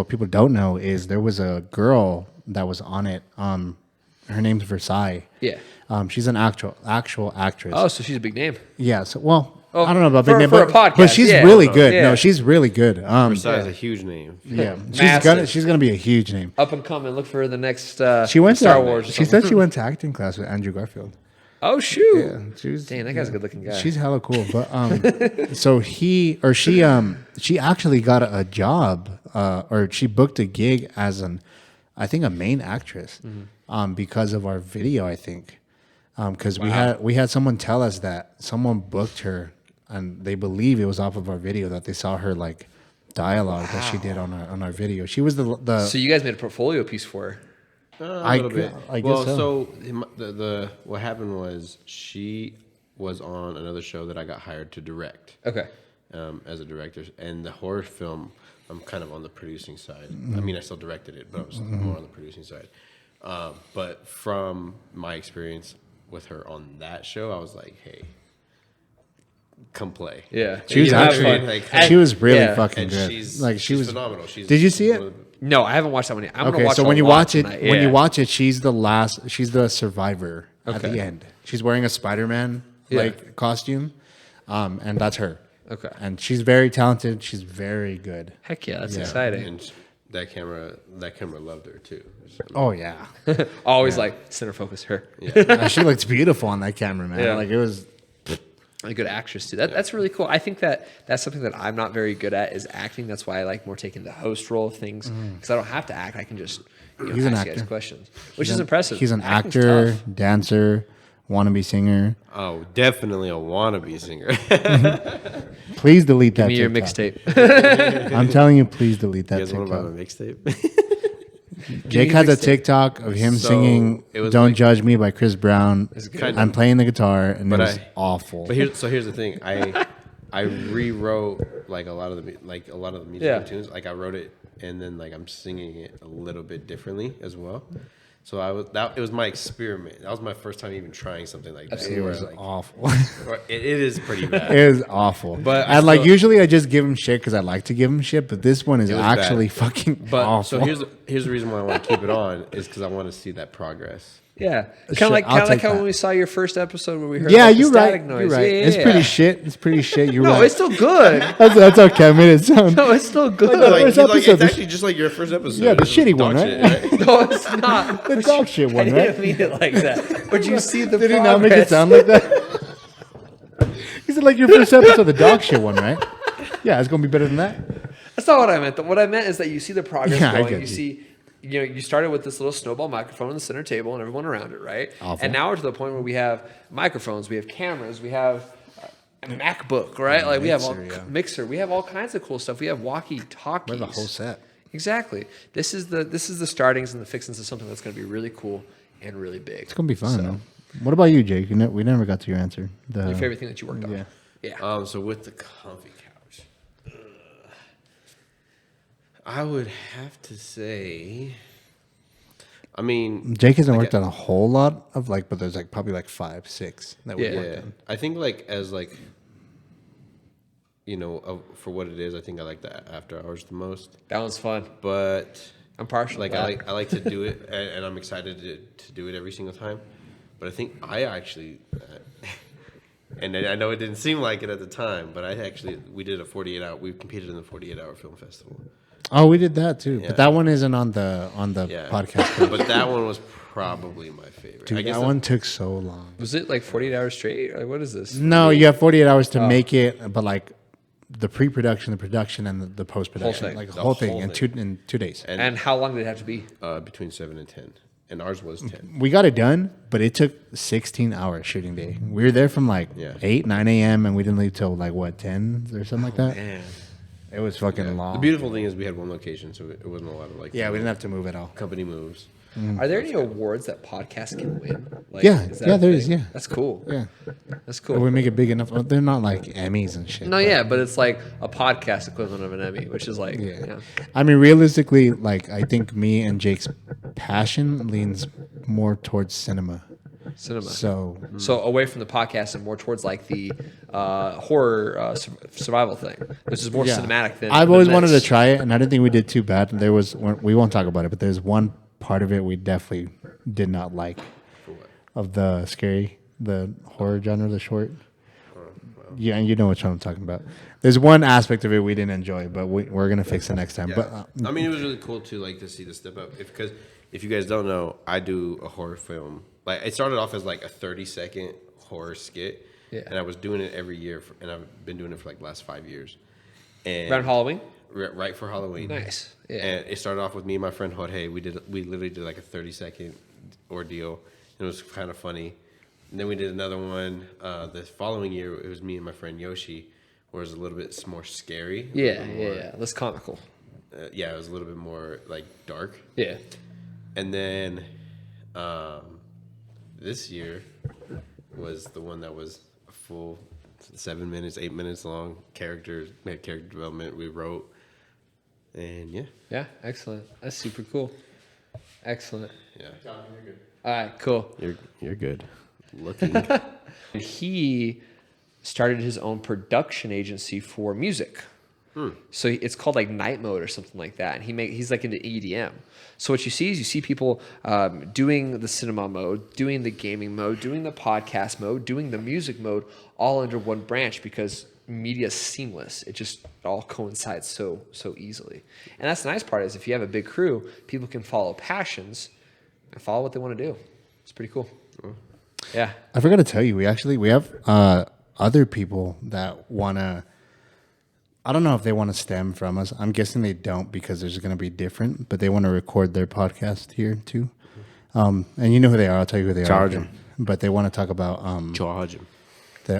people don't know is there was a girl that was on it. Her name's Versailles. Yeah. She's an actual actress. Oh, so she's a big name. Yeah. So, well, Oh, I don't know about big for- name, for a but podcast, she's yeah. really good. Yeah. No, she's really good. Versailles is a huge name. Yeah, Massive. she's gonna be a huge name. Up and coming. Look for the next She went Star to, Wars. Or She something. said she went to acting class with Andrew Garfield. Oh shoot! Yeah, she was, Dang, that guy's a good-looking guy. She's hella cool. But so she actually got a job, or she booked a gig as I think a main actress, because of our video. I think, because we had someone tell us that someone booked her, and they believe it was off of our video, that they saw her like dialogue that she did on our video. She was the So you guys made a portfolio piece for her. A little bit. I guess well, so. the what happened was she was on another show that I got hired to direct. Okay. As a director, and the horror film, I'm kind of on the producing side. I mean, I still directed it, but I was more on the producing side. But from my experience with her on that show, I was like, hey, come play. Yeah. She was You have actually, fun. like- she was really Yeah. fucking And good. she's Like she's was phenomenal. Did you see it? No, I haven't watched that one yet. I'm gonna Okay, watch so a when you lot watch it, tonight. when you Yeah. watch it, she's the survivor at Okay. the end. She's wearing a Spider-Man like costume, and that's her. Okay. And she's very talented. She's very good. Heck yeah, that's Yeah. exciting. And that camera loved her too. So, Oh yeah, Always like center focus her. she looks beautiful on that camera, man. Yeah. Like it was. A good actress too. That's really cool. I think that's something that I'm not very good at is acting. That's why I like more taking the host role of things because I don't have to act. I can just He's an ask you guys actor. questions, which is impressive. He's an Acting's actor, tough. dancer, wannabe singer. oh, definitely a wannabe singer. Please delete that. Give me your TikTok. mixtape. I'm telling you, please delete that You guys want to buy TikTok. my mixtape? Jake me has a mixtape. TikTok of him So, singing it was "Don't like- Judge Me" by Chris Brown. Kind I'm of. playing the guitar, and But it was I- awful. But here's the thing. I rewrote like a lot of the musical Yeah. tunes. Like I wrote it and then like I'm singing it a little bit differently as well. So it was my experiment. That was my first time even trying something like that. it where, was like, awful. it is pretty bad. It was awful. But I and like still- usually I just give him shit because I like to give him shit, but this one is It was actually bad. fucking But awful. so here's the reason why I want to keep it on is because I want to see that progress. Yeah, kind Sure, of like I'll take how that. when we saw your first episode where we heard yeah, about the you're right. static noise. You're right. Yeah, It's yeah, pretty yeah. shit. It's pretty shit. You're No, right. it's still good. That's okay. I made it sound. No, it's still good. Like, first episode, it's actually just like your first episode. Yeah, the It's shitty dog one, shit, right? No, it's not. The dog shit I one, didn't right? mean it like that. But you see the Did he progress. not make it sound like that? He said like your first episode, the dog shit one, right? Yeah, it's gonna be better than that. That's not what I meant. What I meant is that you see the progress Yeah, I going. get You you. see, you started with this little snowball microphone on the center table and everyone around it, right? Awful. And now we're to the point where we have microphones, we have cameras, we have a MacBook, right? Like we have all mixer, yeah. mixer, we have all kinds of cool stuff. We have walkie-talkies. We're the whole set. Exactly. This is the startings and the fixings of something that's going to be really cool and really big. It's gonna be fun. though. What about you, Jake? We never got to your answer. Your favorite thing that you worked on? Yeah. Yeah. So with the comfy couch, I would have to say, I mean, Jake hasn't worked on a whole lot of but there's probably 5, 6 that we Yeah. worked yeah, on. I think for what it is, I think I like the after hours the most. That one's fun. But I'm partial. like to I that. like to do it, and I'm excited to do it every single time. But I think I actually, and I know it didn't seem like it at the time, but we did a 48-hour. We competed in the 48-hour film festival. Oh, we did that too, Yeah. but that one isn't on the Yeah, podcast. but that one was probably my favorite. Dude, I guess that one took so long. Was it like 48 hours straight? Like, what is this? No, you have 48 hours Oh. to make it, but the pre-production, the production, and the post-production, thing. the whole thing, in thing. 2 days. And how long did it have to be? between 7 and 10, and ours was 10. We got it done, but it took 16 hours shooting day. We were there from Yeah. 8, 9 a.m. and we didn't leave till 10 or something like that. Man. It was fucking long. The beautiful thing is we had one location, so it wasn't a lot of like. Yeah, we didn't have to move at all. company moves. Are there any awards that podcasts can win? Like, Yeah, is that yeah, a there is, thing? yeah. That's cool. Yeah. That's If cool. we make it big enough. They're not like Emmys and shit. No, yeah, but it's like a podcast equivalent of an Emmy, which is like, Yeah. I mean, realistically, like, I think me and Jake's passion leans more towards cinema. cinema. So, So away from the podcast and more towards like the horror survival thing, which is more yeah. cinematic than. I've than always wanted to this. try it, and I didn't think we did too bad. We won't talk about it, but there's one part of it we definitely did not like. Of the horror genre, the short. Yeah, and you know what I'm talking about. There's one aspect of it we didn't enjoy, but we're gonna fix it next time. Yeah. But I mean, it was really cool to like to see the step up. Because if you guys don't know, I do a horror film. Like it started off as like a 30-second horror skit, Yeah. and I was doing it every year, and I've been doing it for like the last 5 years. And Around Halloween. right for Halloween. Nice. Yeah. And it started off with me and my friend Jorge. We literally did like a 30-second ordeal. And it was kind of funny. And then we did another one the following year. It was me and my friend Yoshi, where it was a little bit more scary. Yeah. Less comical. Yeah, it was a little bit more like dark. Yeah. And then this year was the one that was a full 7 minutes, 8 minutes long. Characters, we had character development. We wrote, and yeah. Yeah. Excellent. That's super cool. Excellent. Yeah. All right. Cool. You're good. Looking. He started his own production agency for music. So it's called like Night Mode or something like that. And he's like into EDM. So what you see is people doing the cinema mode, doing the gaming mode, doing the podcast mode, doing the music mode, all under one branch because media is seamless. It just all coincides so easily. And that's the nice part is if you have a big crew, people can follow passions and follow what they want to do. It's pretty cool. Yeah. I forgot to tell you, we have other people that want to. I don't know if they want to stem from us. I'm guessing they don't because there's going to be different, but they want to record their podcast here too. And you know who they are. I'll tell you who they Charge are. 'em. But they want to talk about Charge him.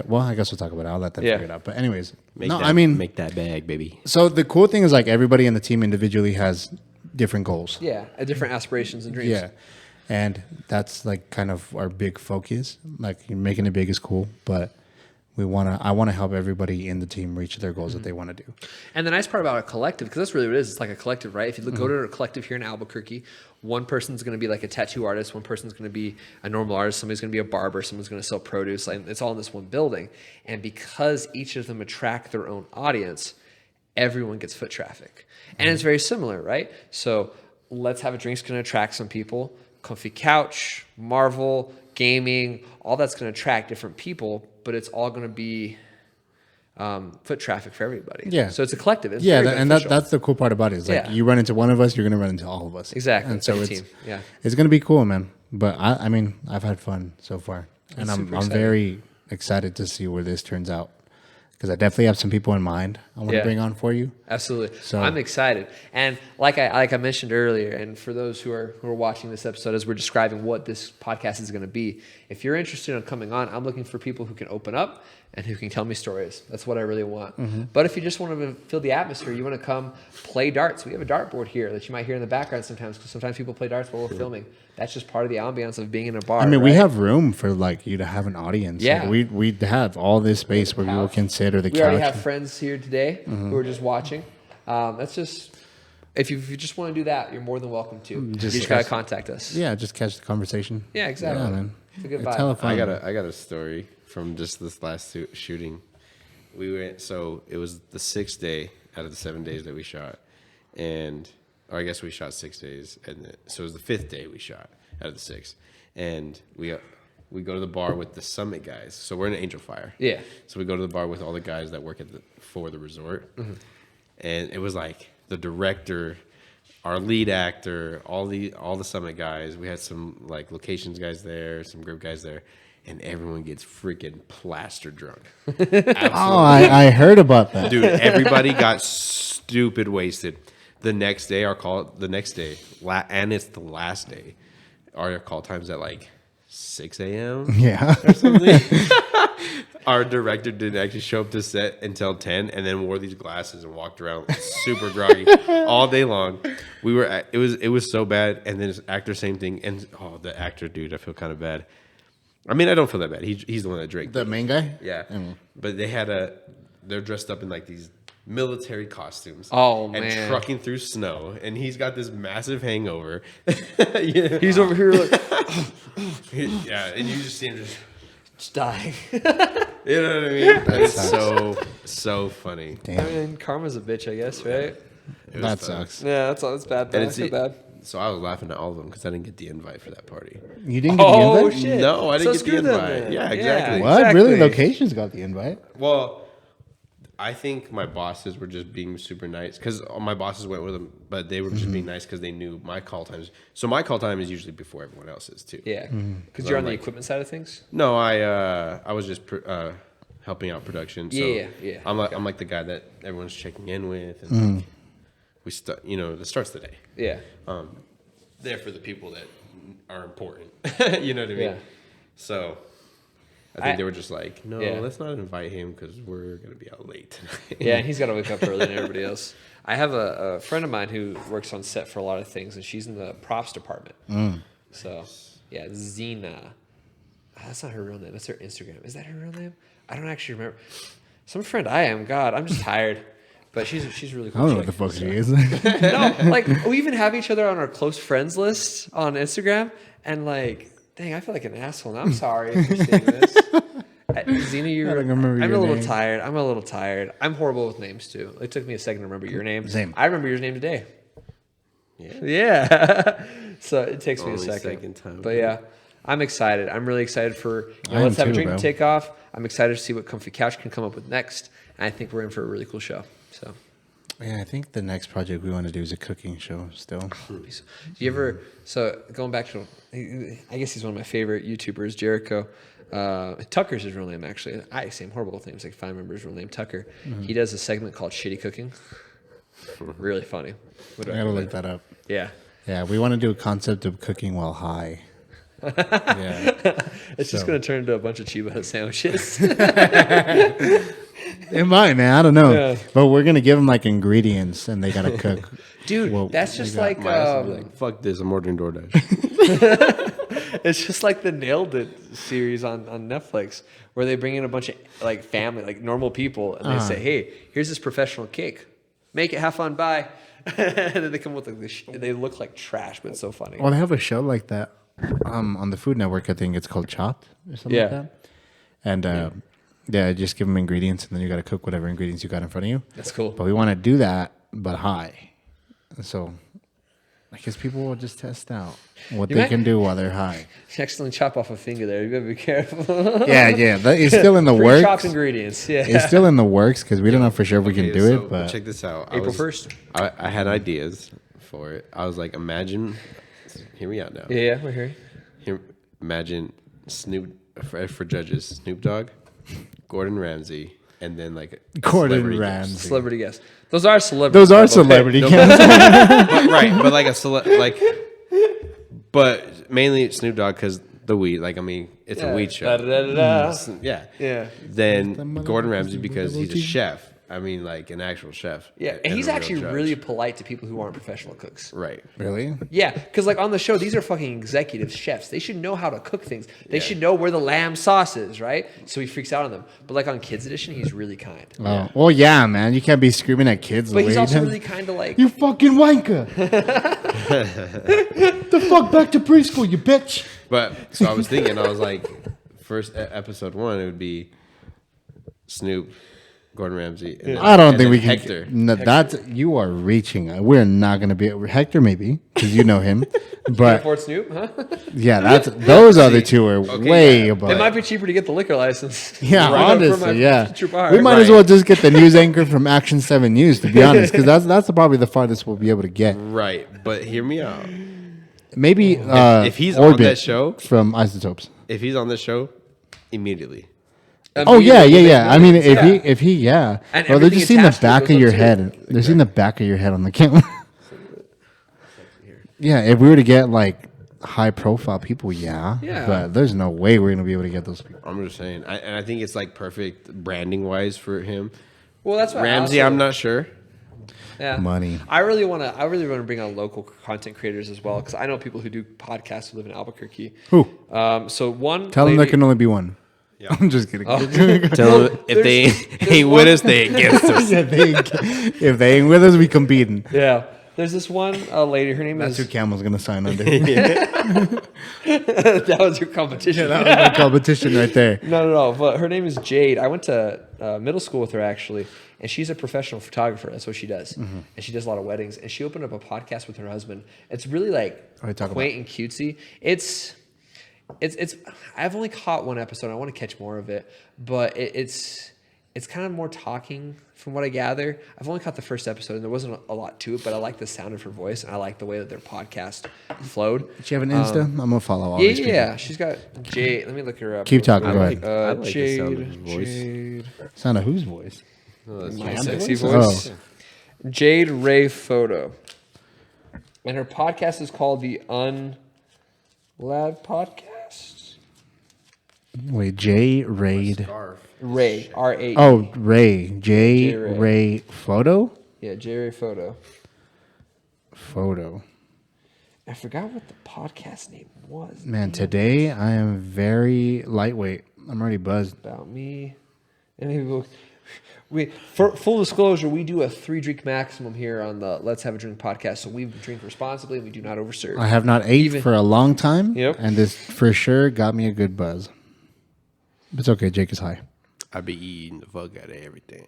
well, I guess we'll talk about it. I'll let them Yeah. figure it out. But anyways, Make that bag, baby. so the cool thing is like everybody in the team individually has different goals. Yeah. Different aspirations and dreams. Yeah. And that's like kind of our big focus. Like making it big is cool, but I want to help everybody in the team reach their goals that they want to do. And the nice part about a collective, because that's really what it is, it's like a collective, right? If you go to a collective here in Albuquerque, one person's going to be like a tattoo artist, one person's going to be a normal artist, somebody's going to be a barber, someone's going to sell produce. Like, it's all in this one building. And because each of them attract their own audience, everyone gets foot traffic. And it's very similar, right? So Let's Have a Drink's going to attract some people. Comfy Couch, Marvel, gaming, all that's going to attract different people, but it's all going to be foot traffic for everybody. Yeah. So it's a collective. It's Yeah, very and beneficial. that's the cool part about it. Is like Yeah. you run into one of us, you're gonna run into all of us. Exactly. And It's so like a it's team. Yeah. it's gonna be cool, man. But I mean, I've had fun so far, and I'm super exciting. very excited to see where this turns out because I definitely have some people in mind I want to Yeah. bring on for you. Absolutely. So- I'm excited. And like I mentioned earlier, and for those who are watching this episode as we're describing what this podcast is going to be, if you're interested in coming on, I'm looking for people who can open up and who can tell me stories. That's what I really want. But if you just want to feel the atmosphere, you want to come play darts. We have a dartboard here that you might hear in the background sometimes because sometimes people play darts while we're filming. That's just part of the ambiance of being in a bar. I mean, we right? have room for like you to have an audience. Yeah. Like, we have all this space where people can sit or the We already couch. have friends here today who are just watching. That's just if you just want to do that, you're more than welcome to. You just gotta contact us. Yeah, just catch the conversation. Yeah, exactly. Yeah, man. It's a good It's vibe. hella fun. I got a story from just this last shooting. We went, so it was the 6th day out of the 7 days that we shot, or I guess we shot 6 days, so it was the 5th day we shot out of the 6, and we go to the bar with the Summit guys. So we're in Angel Fire. Yeah. So we go to the bar with all the guys that work for the resort, and it was like the director, our lead actor, all the Summit guys. We had some like locations guys there, some group guys there, and everyone gets freaking plaster drunk. Oh, I heard about that. Dude, everybody got stupid wasted. The next day, and it's the last day, our call time's at like 6 a.m. Yeah. or something. Our director didn't actually show up to set until 10, and then wore these glasses and walked around super groggy all day long. It was so bad. And then his actor, same thing. And the actor, dude, I feel kind of bad. I mean, I don't feel that bad. He's the one that drank. The main guy? Yeah. But they're dressed up in like these military costumes. Oh, and man. trucking through snow. And he's got this massive hangover. He's over here like Yeah. And you just see him just dying. you know what I mean? It's so funny. Damn. I mean, karma's a bitch, I guess, right? That sucks. Yeah, that's bad. And That's bad. So I was laughing at all of them because I didn't get the invite for that party. You didn't get the Oh invite? shit! No, I didn't get the screw them invite. then. Yeah, exactly. What? exactly. Really? Locations got the invite? Well, I think my bosses were just being super nice because my bosses went with them, but they were just being nice because they knew my call times. So my call time is usually before everyone else's too. Yeah, because So you're on the like- equipment side of things. No, I was just helping out production. So Yeah. I'm like the guy that everyone's checking in with, and like, we start. That starts the day. Yeah, There for the people that are important. You know what I mean? Yeah. So I think I- they were just like, no, Yeah. let's not invite him because we're gonna be out late tonight. yeah, and he's got to wake up earlier than everybody else. I have a friend of mine who works on set for a lot of things, and she's in the props department. So yeah, Xena. That's not her real name. That's her Instagram. Is that her real name? I don't actually remember. Some friend I am. God, I'm just tired. But she's really I cool. don't know what the chick. fuck she is. No, like we even have each other on our close friends list on Instagram, and like, dang, I feel like an asshole. Now. I'm sorry if you're seeing this. Xena, I don't remember I'm your a little name. tired. I'm a little tired. I'm horrible with names too. It took me a second to remember your name. Same. I remember your name today. Yeah. Yeah. So it takes me a Only second. second time. But yeah, I'm excited. I'm really excited for I am Let's Have a too, Drink bro. to take off. I'm excited to see what Comfy Couch can come up with next. And I think we're in for a really cool show. So. Yeah, I think the next project we want to do is a cooking show still. Do you ever? So going back to, I guess he's one of my favorite YouTubers, Jericho. Tucker's his real name actually. I say horrible things like if I remember his real name, Tucker. He does a segment called Shitty Cooking. Really funny. Would I gotta look that up. Yeah, Yeah, we want to do a concept of cooking while high. Yeah. it's just gonna turn into a bunch of Chiba Hut sandwiches. It might, man. I don't know. Yeah. But we're going to give them like ingredients and they got to cook. Dude, Well, that's just we got- like My ass would be like, fuck this, I'm ordering DoorDash. it's just like the Nailed It series on Netflix where they bring in a bunch of like family, like normal people, and they say, "Hey, here's this professional cake. Make it, have fun, bye." And then they come with like this. They look like trash, but it's so funny. Well, they have a show like that on the Food Network. I think it's called Chopped or something Yeah. like that. And yeah, just give them ingredients and then you got to cook whatever ingredients you got in front of you. That's cool. But we want to do that, but high. So I guess people will just test out what You they might- can do while they're high. You accidentally chop off a finger there. You gotta be careful. Yeah. It's still in the Pre-chopped works. ingredients. Yeah. It's still in the works because we don't know for sure if we can Okay, do so it. But check this out. April 1st. I had ideas for it. I was like, imagine, hear me out now. Yeah, we're here. Imagine Snoop, for judges, Snoop Dogg, Gordon Ramsay, and then like a Gordon celebrity Ramsay. guest. Celebrity guests. Those are celebrities. those are okay. celebrity No, guests. but, right, but like but mainly Snoop Dogg because the weed. Like I mean, it's a weed show. Da-da-da-da. Yeah. Yeah. Then Gordon Ramsay because he's a chef. I mean, like an actual chef. Yeah, and a he's real actually judge. really polite to people who aren't professional cooks. right. Really? Yeah, because like on the show, these are fucking executive chefs. They should know how to cook things. They Yeah. should know where the lamb sauce is, right? So he freaks out on them. But like on Kids Edition, he's really kind. Oh, well, yeah, man. You can't be screaming at kids. But the he's way also he does. really kind of like. You fucking wanker. The fuck back to preschool, you bitch. But so I was thinking, I was like, first episode 1, it would be Snoop, Gordon Ramsay. And then, I don't and think then we can. Hector. No, that's you are reaching. We're not gonna be Hector, maybe because you know him. But Fort Snoop, huh? yeah, those other two are way yeah. above. It might be cheaper to get the liquor license. Yeah, Right up for my honestly, yeah. future bar. We might as Right. well just get the news anchor from Action 7 News, to be honest, because that's probably the farthest we'll be able to get. Right. But hear me out. Maybe If he's on Orbit that show, from Isotopes. if he's on this show, immediately. Oh yeah, Immediately yeah, yeah. I make mean, millions, if he, yeah. And Well, they're everything just seeing the attached to it back goes of up your too. head. They're seeing the back of your head on the camera. Yeah, if we were to get like high profile people, yeah. Yeah. But there's no way we're gonna be able to get those people. I'm just saying, and I think it's like perfect branding wise for him. Well, that's what Ramsey, I'm not sure. Yeah. Money. I really want to bring on local content creators as well because I know people who do podcasts who live in Albuquerque. Who? So one. Tell them there lady- can only be one. Yeah. I'm just kidding. Tell them if they ain't with us, they against us. Yeah, if they ain't with us, we competing. Yeah. There's this one lady. Her name That's is. who Camel's gonna sign under. That was your competition. That was my competition right there. No. But her name is Jade. I went to middle school with her actually, and she's a professional photographer. That's what she does, and she does a lot of weddings. And she opened up a podcast with her husband. It's really like What do you talk quaint and cutesy. It's. I've only caught one episode. I want to catch more of it, but it's kind of more talking from what I gather. I've only caught the first episode, and there wasn't a lot to it, but I like the sound of her voice, and I like the way that their podcast flowed. Does she have an Insta? I'm gonna follow all Yeah, these people. yeah. She's got Jade. Let me look her up. Keep talking. I Go like, ahead. I like the sound of his Jade. voice. Jade. Sound of whose voice? Oh, that's My nice. sexy voice? voice. Jade Ray Photo. And her podcast is called the Unlad Podcast. Wait, J Raid. Scarf. Ray. R-A-E. Oh, Ray. J Ray. Ray Photo. Yeah, J Ray Photo. Photo. I forgot what the podcast name was. Man, today I am very lightweight. I'm already buzzed. About me. And maybe for full disclosure, we do a 3-drink maximum here on the Let's Have a Drink podcast. So we drink responsibly and we do not overserve. I have not ate for a long time. Yep. And this for sure got me a good buzz. But it's okay. Jake is high. I be eating the fuck out of everything.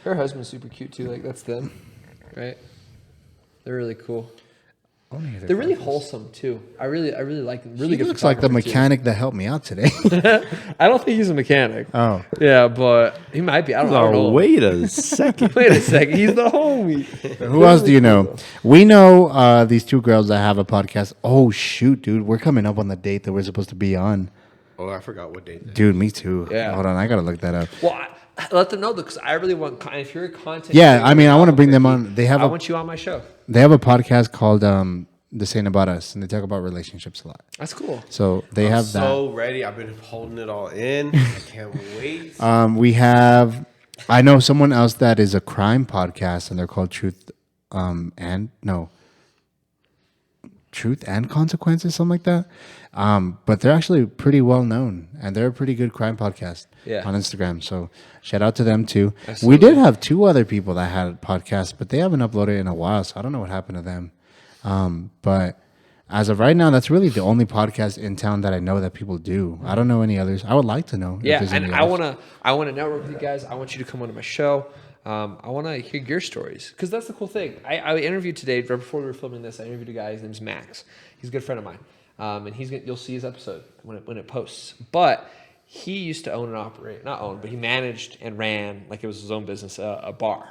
Her husband's super cute too. Like that's them, right? They're really cool. They're really wholesome too. I really like them. Really He good. looks like the photographer, too. mechanic that helped me out today. I don't think he's a mechanic. Oh. Yeah, but he might be. I don't know. wait a second. Wait a second. He's the homie. Who else do you know? We know these two girls that have a podcast. Oh, shoot, dude. We're coming up on the date that we're supposed to be on. Oh, I forgot what date that is. Dude, me too. Yeah. Hold on. I got to look that up. Well, let them know because I really want. If you're a content, Yeah, creator, I mean, I want to bring them on. They have I a want you on my show. podcast called This Ain't About Us, and they talk about relationships a lot. That's cool. So they have that. So ready. I've been holding it all in. I can't wait. We have, I know someone else that is a crime podcast, and they're called Truth and Consequences, something like that. But they're actually pretty well known, and they're a pretty good crime podcast on Instagram. So shout out to them too. Absolutely. We did have 2 other people that had podcasts, but they haven't uploaded in a while, so I don't know what happened to them. But as of right now, that's really the only podcast in town that I know that people do. I don't know any others. I would like to know. Yeah, if there's and any I others. want to network with you guys. I want you to come onto my show. I want to hear your stories because that's the cool thing. I interviewed today right before we were filming this. I interviewed a guy. His name's Max. He's a good friend of mine, and you'll see his episode when it posts. But he used to own and operate, not own, but he managed and ran like it was his own business, a bar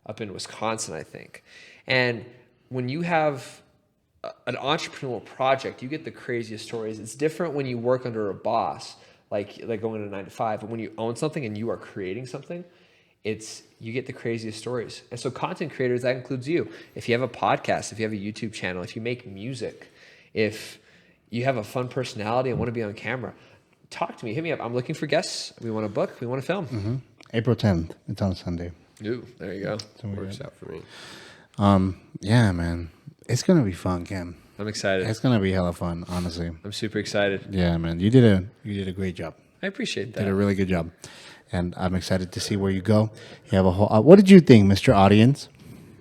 up in Wisconsin, I think. And when you have an entrepreneurial project, you get the craziest stories. It's different when you work under a boss, like going to 9 to 5. But when you own something and you are creating something, you get the craziest stories. And so content creators, that includes you. If you have a podcast, if you have a YouTube channel, if you make music, if you have a fun personality and want to be on camera, talk to me. Hit me up. I'm looking for guests. We want to book. We want to film. Mm-hmm. April 10th. It's on Sunday. Ooh, there you go. Works out for me. Yeah, man. It's going to be fun, Cam. I'm excited. It's going to be hella fun, honestly. I'm super excited. Yeah, man. You did a great job. I appreciate that. Did a really good job. And I'm excited to see where you go. You have a whole what did you think, Mr. Audience?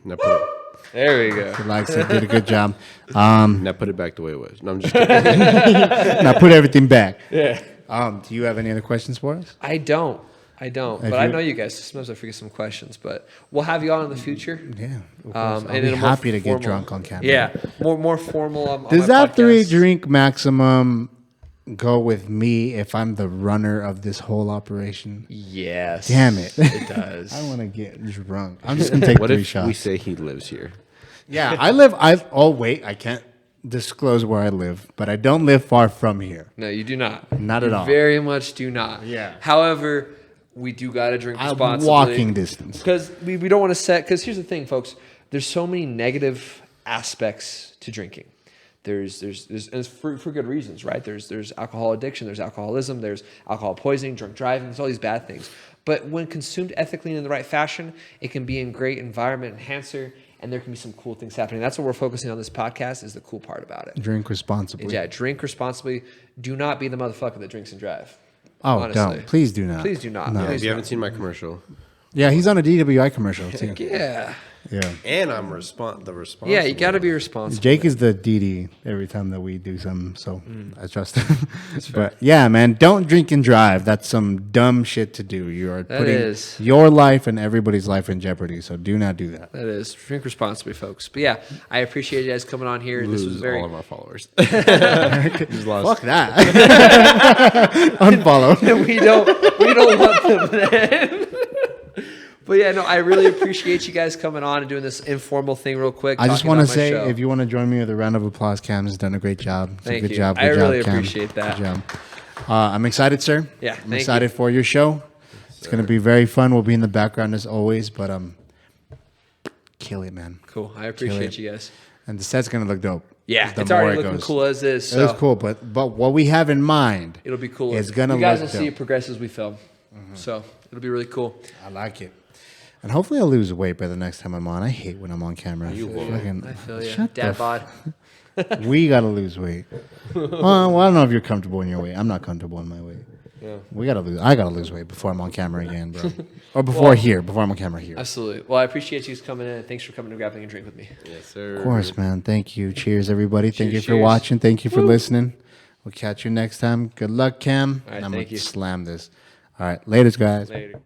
Now put it, There we go. He likes it. Did a good job. now put it back the way it was. No, I'm just kidding. Now put everything back. Yeah. Do you have any other questions for us? I don't. But I know you guys. Sometimes I forget some questions, but we'll have you on in the future. Yeah. Of course. And I'll in be a more happy to get formal- drunk on camera. Yeah, more formal. On Does my that podcast. 3-drink maximum go with me if I'm the runner of this whole operation? Yes. Damn it. It does. I want to get drunk. I'm just going to take What 3 if shots. we say he lives here? Yeah, wait, I can't disclose where I live, but I don't live far from here. No, you do not. Not You at all. Very much do not. Yeah. However, we do got to drink I'm responsibly. walking distance. Because we don't want to set. Because here's the thing, folks. There's so many negative aspects to drinking. there's and it's for good reasons, right? There's alcohol addiction, there's alcoholism, there's alcohol poisoning, drunk driving, there's all these bad things. But when consumed ethically and in the right fashion, it can be a great environment enhancer, and there can be some cool things happening. That's what we're focusing on this podcast, is the cool part about it. Drink responsibly. Yeah, drink responsibly. Do not be the motherfucker that drinks and drive. Oh, honestly. don't. Please do not. Please do not. No. Please If do you not. haven't seen my commercial, Yeah, he's on a DWI commercial too. Yeah. Yeah. and I'm the responsible. Yeah, you got to be responsible. Jake is the DD every time that we do something, so I trust him. But yeah, man, don't drink and drive. That's some dumb shit to do. You are putting is. your life and everybody's life in jeopardy, so do not do that. That is. Drink responsibly, folks. But yeah, I appreciate you guys coming on here. This was Lose very... all of our followers. Just lost. Fuck that. Unfollow. we don't want them then. But yeah, no, I really appreciate you guys coming on and doing this informal thing real quick. I just talking want to about my say, show. if you want to join me with a round of applause, Cam has done a great job. It's a Thank good you. job. I Good really job, Cam. appreciate that. Good job. I'm excited, sir. Yeah, I'm thank excited you. for your show. It's going to be very fun. We'll be in the background as always, but kill it, man. Cool. I appreciate you guys. And the set's going to look dope. Yeah, The it's more already it looking goes. cool as is. It So looks cool, but what we have in mind, it'll be cool. It's gonna You guys will look see dope. it progress as we film. So it'll be really cool. I like it. And hopefully I'll lose weight by the next time I'm on. I hate when I'm on camera. You will. I feel you. Shut Dad the bod. We got to lose weight. Well, I don't know if you're comfortable in your weight. I'm not comfortable in my weight. Yeah. I got to lose weight before I'm on camera again, bro. Or before I'm on camera here. Absolutely. Well, I appreciate you coming in. Thanks for coming and grabbing a drink with me. Yes, sir. Of course, man. Thank you. Cheers, everybody. Thank you Cheers, for cheers. watching. Thank you for listening. We'll catch you next time. Good luck, Cam. All right, I'm thank gonna you. slam this. All right. Laters, guys. Later.